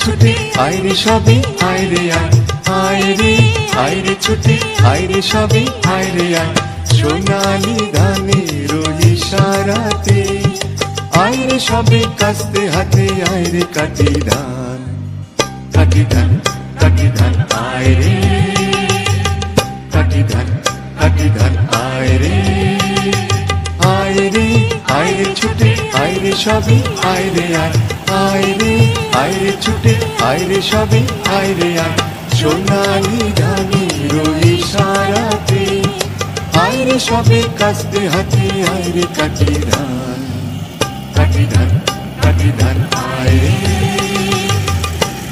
ছুটে আয় রে সবে আয় রে আয় রে ছুটে আয় রে সবে আয় রে আয় সোনালি ধানের ইশারাতে আয় রে সবে কাস্তে হাতে আয় রে কাটি ধান কাটি ধান কাটি ধান আয় রে কাটি ধান আয় রে ছুটে আয় রে সবে আয় রে আয় রে ছুটে আয় রে সবে আয় রে আয় সোনালি ধানের ইশারাতে আয় রে সবে কাস্তে হাতে আয় রে কাটি ধান আয় রে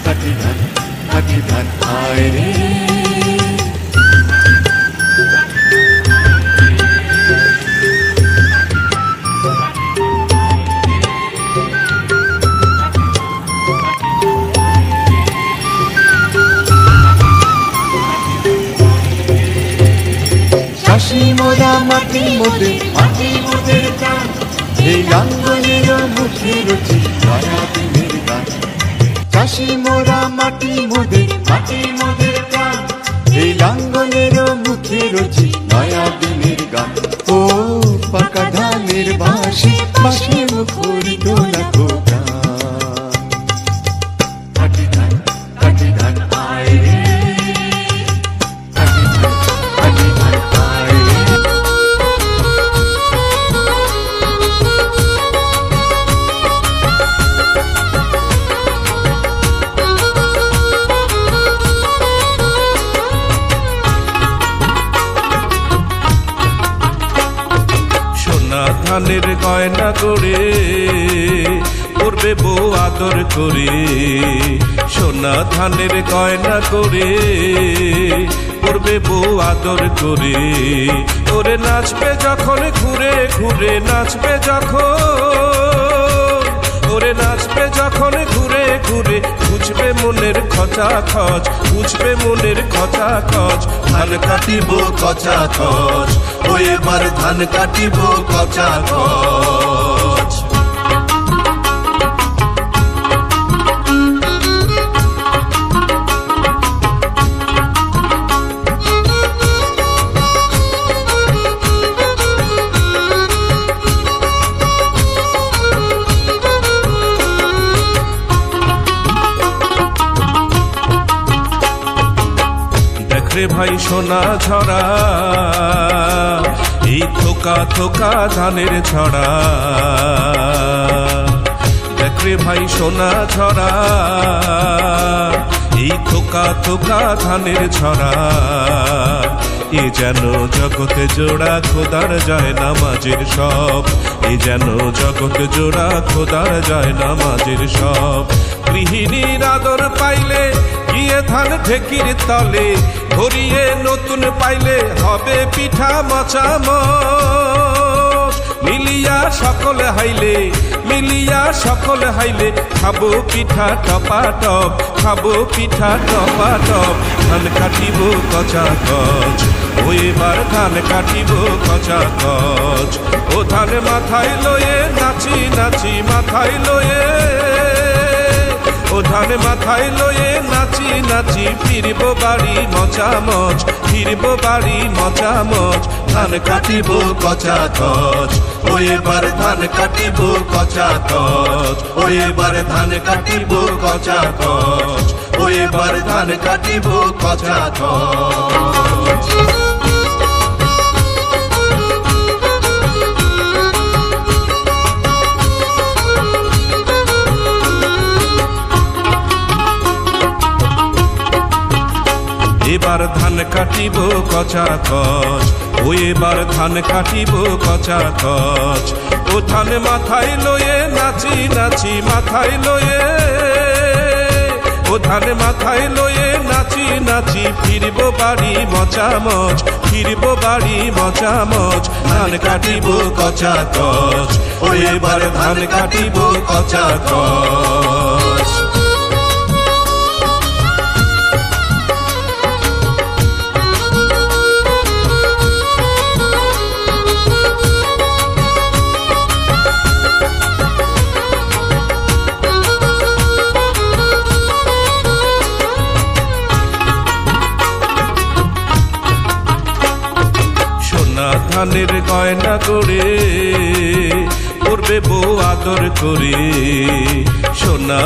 কাটি ধান আয় রে চাষি মোরা মাটি মোদের প্রাণ এই লাঙ্গলের মুখে রচি নয়া দিনের গান চাষি মোরা মাটি মোদের প্রাণ এই লাঙ্গলের মুখে রচি নয়া দিনের গান ও পাকা ধানের বাঁশি মুখরিত লাখো গান কাটি ধান আয় রে ধানের গয়না করে করবে বউ আদর করে সোনা ধানের গয়না করে করবে বউ আদর করে ওরে নাচবে যখন ঘুরে ঘুরে নাচবে যখন ওরে নাচবে যখন ঘুরে ঘুরে বুঝবে মনের খচা খচ বুঝবে মনের খচা খচ ধান কাটিব কচা খচ ও এবার ধান কাটিব কচা খচ রে ভাই সোনা ঝরা এই থোকা থোকা ধানের ছড়া দেখ রে ভাই সোনা ঝরা এই থোকা থোকা ধানের ছড়া এ যেন জগতে জোড়া খোদার যায় নামাজের সব এ যেন জগতে জোড়া খোদার যায় নামাজের সব গৃহিণীর আদর পাইলে গিয়ে ধান ঢেকির তলে ধরিয়ে নতুন পাইলে হবে পিঠা মচামচ মিলিয়া সকলে হাইলে খাবো পিঠা টপাটপ খাবো পিঠা টপাটপ ধান কাটিব কচা কচ ও এবার ধান কাটিব কচা কচ ও ধান মাথায় লয়ে নাচি নাচি মাথায় লয়ে ও ধান মাথায় লয়ে নাচি নাচি ফিরব বাড়ি মচামচ ফিরব বাড়ি মচামচ ধান কাটিব কচা কচ ও এবার ধান কাটিব কচা কচ ও এবার ধান কাটিব কচা কচ ও এবার ধান কাটিব কচা কচ এবার ধান কাটিব কচা কচ ও এবার ধান কাটিব কচা কচ ও ধান মাথায় লয়ে নাচি নাচি মাথায় লয়ে ও ধান মাথায় লয়ে নাচি নাচি ফিরব বাড়ি মচামচ ফিরব বাড়ি মচামচ ধান কাটিব কচা কচ ও এবার ধান কাটিব কচা কচ ধানের গয়না করে করবে বউ আদর করে সোনা